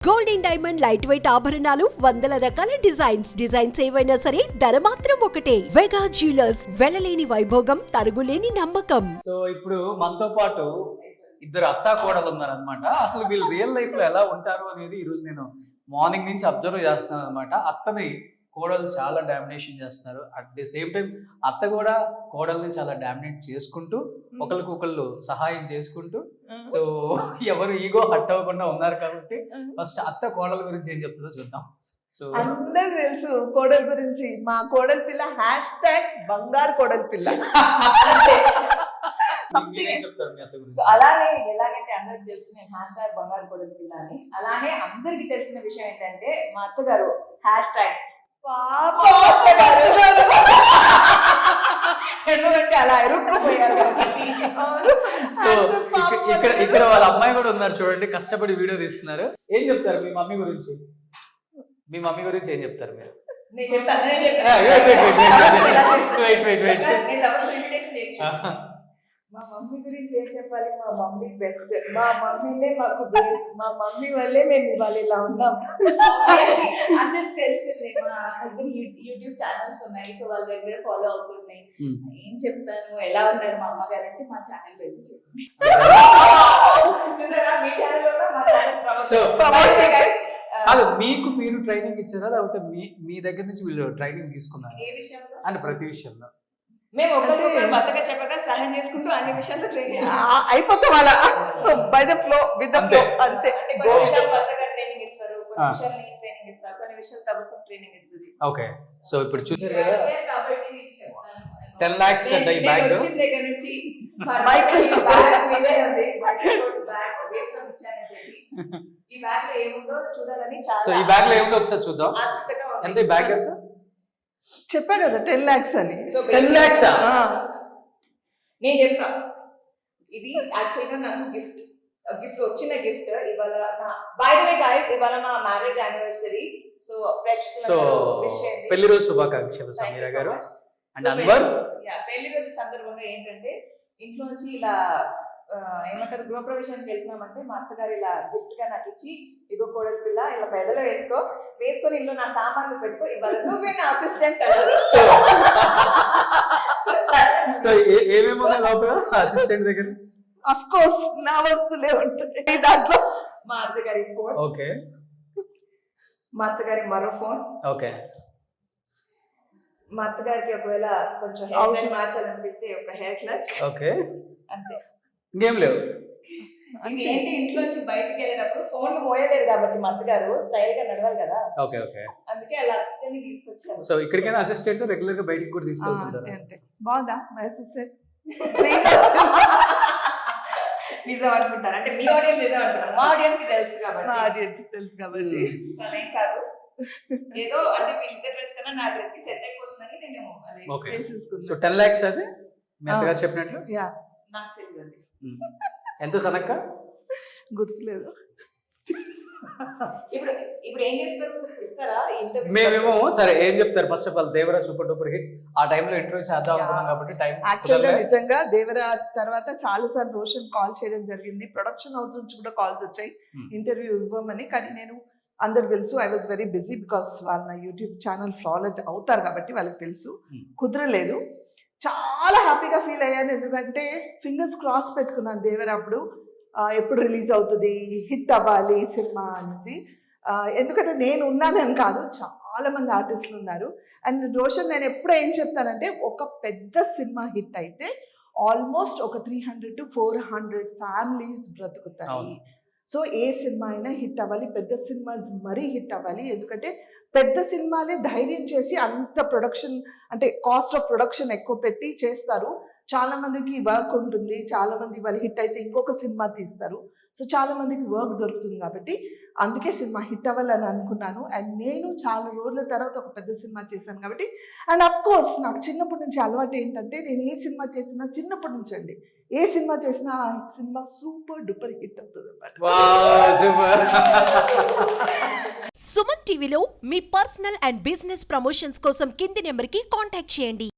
Golden diamond light weight ఆభరణాలు వందల రకాల డిజైన్స్ ఏవైనా సరే ధర మాత్రం ఒకటే. వెగా జ్యువెలర్స్, వెలలేని వైభోగం, తరుగులేని నమ్మకం. సో ఇప్పుడు మనతో పాటు ఇద్దరు అత్తా కోడలు ఉన్నారు అనమాట. అసలు వీళ్ళు రియల్ లైఫ్ లో ఎలా ఉంటారు అనేది ఈ రోజు నేను మార్నింగ్ నుంచి అబ్జర్వ్ చేస్తున్నాను అనమాట. అత్తని కోడలు చాలా డామినేషన్ చేస్తున్నారు. అట్ ది సేమ్ టైం అత్త కూడా కోడల్ని చాలా డామినేట్ చేసుకుంటూ ఒకరికొకళ్ళు సహాయం చేసుకుంటూ, సో ఎవరు ఈగో హట్ అవ్వకుండా ఉన్నారు కాబట్టి ఫస్ట్ అత్త కోడల గురించి ఏం చెప్తుందో చూద్దాం. సో అందరు తెలుసు కోడల గురించి. మా కోడలి పిల్ల #బంగారు కోడలి పిల్ల. చెప్తారు మీ అత్త గురించి. అలానే ఎలాగైతే అందరికి తెలిసిన #బంగారు కోడలి పిల్ల అని, అలానే అందరికి తెలిసిన విషయం ఏంటంటే మా అత్తగారు ఎందుకంటే అలా ఎరుక్కుపోయారు కాబట్టి. సో ఇక్కడ వాళ్ళ అమ్మాయి కూడా ఉన్నారు చూడండి, కష్టపడి వీడియో తీస్తున్నారు. ఏం చెప్తారు మీ మమ్మీ గురించి? మీ మమ్మీ గురించి ఏం చెప్తారు మీరు? నేను చెప్తాను. మా మమ్మీ గురించి ఏం చెప్పాలి? మా మమ్మీ బెస్ట్. మా మమ్మీనే మాకు బెస్ట్. మా మమ్మీ వల్లే మేము ఇవాళ ఇలా ఉన్నాం. అందరికి తెలిసిందే. మా హస్బెండ్ యూట్యూబ్ ఛానల్స్ ఉన్నాయి, సో వాళ్ళ దగ్గర ఫాలో అవుతున్నాయి. ఏం చెప్తాను, ఎలా ఉన్నారు మా అమ్మగారు అంటే మా ఛానల్ వెళ్ళి చూడండి. చూసారా, మీ ఛానల్ కూడా మా ఛానల్ కాదు, మీకు మీరు ట్రైనింగ్ ఇచ్చారా లేకపోతే మీ దగ్గర నుంచి వీళ్ళు ట్రైనింగ్ తీసుకున్నారు? ఏ విషయంలో అంటే ప్రతి విషయంలో మేము ఒకరికొకరు బతక చెప్పగా సహాయం చేసుకుంటూ అన్ని విషయాల్లో ట్రైనింగ్ అయిపోతాం. వాళ్ళ by the flow with the flow అంతే. కొన్ని విషయాలు బతక ట్రైనింగ్ ఇస్తారు, కొన్ని విషయాలు నేను ట్రైనింగ్ ఇస్తారు, కొన్ని విషయాలు తబసం ట్రైనింగ్ ఇస్తుంది. ఓకే, సో ఇప్పుడు చూసారు కదా 10 lakhs అంట ఈ బ్యాగ్. వచ్చిన దగ్గర నుంచి మైక్ బ్యాగ్ మీదే ఉంది. బ్యాగ్ వేసుకొని ఇచ్చానని చెప్పి ఈ బ్యాగ్ లో ఏముందో చూడాలని చాలా. సో ఈ బ్యాగ్ లో ఏముందో ఒకసారి చూద్దాం. ఎంత ఈ బ్యాగ్? ఎంత చెప్పా కదా 10 lakhs అని. 10 lakhs నేను చెప్తా. ఇది యాక్చువల్గా నాకు గిఫ్ట్ వచ్చిన గిఫ్ట్ ఇవాళ. బై ది వే గైస్, ఇవాళ మా మ్యారేజ్ యానివర్సరీ. సో పెళ్లి రోజు శుభాకాంక్షలు సమీరా గారు అండ్ అన్వర్. పెళ్లి రోజు సందర్భంగా ఏంటంటే ఇంట్లో నుంచి ఇలా ఏమంటారు గృహప్రవేశానికి వెళ్తున్నామంటే మా అత్తగారు ఇలా గిఫ్ట్ గా నాకు ఇచ్చి, ఇగో కోడలి పిల్ల ఇలా బెడలో వేసుకొని ఇంట్లో నా సామాన్లు పెట్టుకో, ఇవాళ నువ్వే నా అసిస్టెంట్ అన్నారు. సో ఏమేమో లోపల అసిస్టెంట్ దగ్గర అఫ్ కోర్స్ నా వస్తువులే ఉంటాయి. దాంట్లో మా అత్తగారి ఫోన్, ఓకే, మా అత్తగారి మరో ఫోన్, ఓకే, మా అత్తగారికి ఒకవేళ కొంచెం హెయిర్ మార్చాలనిపిస్తే ఒక హెయిర్ క్లచ్, ఓకే, అంతే, ఇంకేం లేవు. ఇది ఏంటి, ఇంట్లో నుంచి బయటకు వెళ్ళేటప్పుడు ఫోన్ మోయలేరు కాబట్టి మా అత్తగారు స్టైల్ గా నడవాలి కదా. ఓకే, ఓకే, అందుకే అలా అసిస్టెంట్ ని తీసుకొచ్చారు. సో ఇక్కడికైనా అసిస్టెంట్ రెగ్యులర్ గా బయటికి కూడా తీసుకెళ్తుంటారు. బాగుందా మై అసిస్టెంట్? నిజం అనుకుంటారు అంటే మీ ఆడియన్స్ నిజం అంటున్నారు, మా ఆడియన్స్ కి తెలుసు కాబట్టి ఏం కాదు. ఏదో అంటే మీ ఇద్దరు డ్రెస్ కన్నా నా డ్రెస్ కి సెట్ అయిపోతుందని నేను. సో 10 lakhs అది మీ అత్తగారు చెప్పినట్లు నాకు తెలియదు. ఎంత సనక్క గుర్తులేదు. ఇప్పుడు ఏం చేస్తారు, ఇస్తారా ఇంటర్వ్యూ? మేమేమో సరే ఏం చెప్తారు. First of all Devara super duper hit. ఆ టైంలో ఇంటర్వ్యూ చేద్దాం అనుకున్నాం కాబట్టి టైం యాక్చువల్గా నిజంగా దేవరా తర్వాత చాలా సార్లు రోషన్ కాల్ చేయడం జరిగింది. ప్రొడక్షన్ హౌస్ నుంచి కూడా కాల్స్ వచ్చాయి ఇంటర్వ్యూ ఇవ్వమని. కానీ నేను అందరికి తెలుసు I was very busy because వాళ్ళ నా యూట్యూబ్ ఛానల్ ఫాలో అవుతారు కాబట్టి వాళ్ళకి తెలుసు, కుదరలేదు. చాలా హ్యాపీగా ఫీల్ అయ్యాను, ఎందుకంటే ఫింగర్స్ క్రాస్ పెట్టుకున్నాను దేవరా అప్పుడు ఎప్పుడు రిలీజ్ అవుతుంది, హిట్ అవ్వాలి సినిమా అనేసి. ఎందుకంటే నేను ఉన్నానని కాదు, చాలా మంది ఆర్టిస్టులు ఉన్నారు. అండ్ రోషన్ నేను ఎప్పుడు ఏం చెప్తానంటే, ఒక పెద్ద సినిమా హిట్ అయితే ఆల్మోస్ట్ ఒక 300 to 400 ఫ్యామిలీస్ బ్రతుకుతాయి. సో ఏ సినిమా అయినా హిట్ అవ్వాలి, పెద్ద సినిమాస్ మరీ హిట్ అవ్వాలి. ఎందుకంటే పెద్ద సినిమాలే ధైర్యం చేసి అంత ప్రొడక్షన్ అంటే కాస్ట్ ఆఫ్ ప్రొడక్షన్ ఎక్కువ పెట్టి చేస్తారు. చాలా మందికి వర్క్ ఉంటుంది, చాలా మంది వాళ్ళు హిట్ అయితే ఇంకొక సినిమా తీస్తారు. సో చాలా మందికి వర్క్ దొరుకుతుంది కాబట్టి అందుకే సినిమా హిట్ అవ్వాలని అనుకున్నాను. అండ్ నేను చాలా రోజుల తర్వాత ఒక పెద్ద సినిమా చేశాను కాబట్టి. అండ్ అఫ్ కోర్స్ నాకు చిన్నప్పటి నుంచి అలవాటు ఏంటంటే, నేను ఏ సినిమా చేసినా చిన్నప్పటి నుంచి అండి, ఏ సినిమా చేసినా ఆ సినిమా సూపర్ డూపర్ హిట్ అవుతుంది అన్నమాట. సుమన్ టీవీలో మీ పర్సనల్ అండ్ బిజినెస్ ప్రమోషన్స్ కోసం కింది నెంబర్కి కాంటాక్ట్ చేయండి.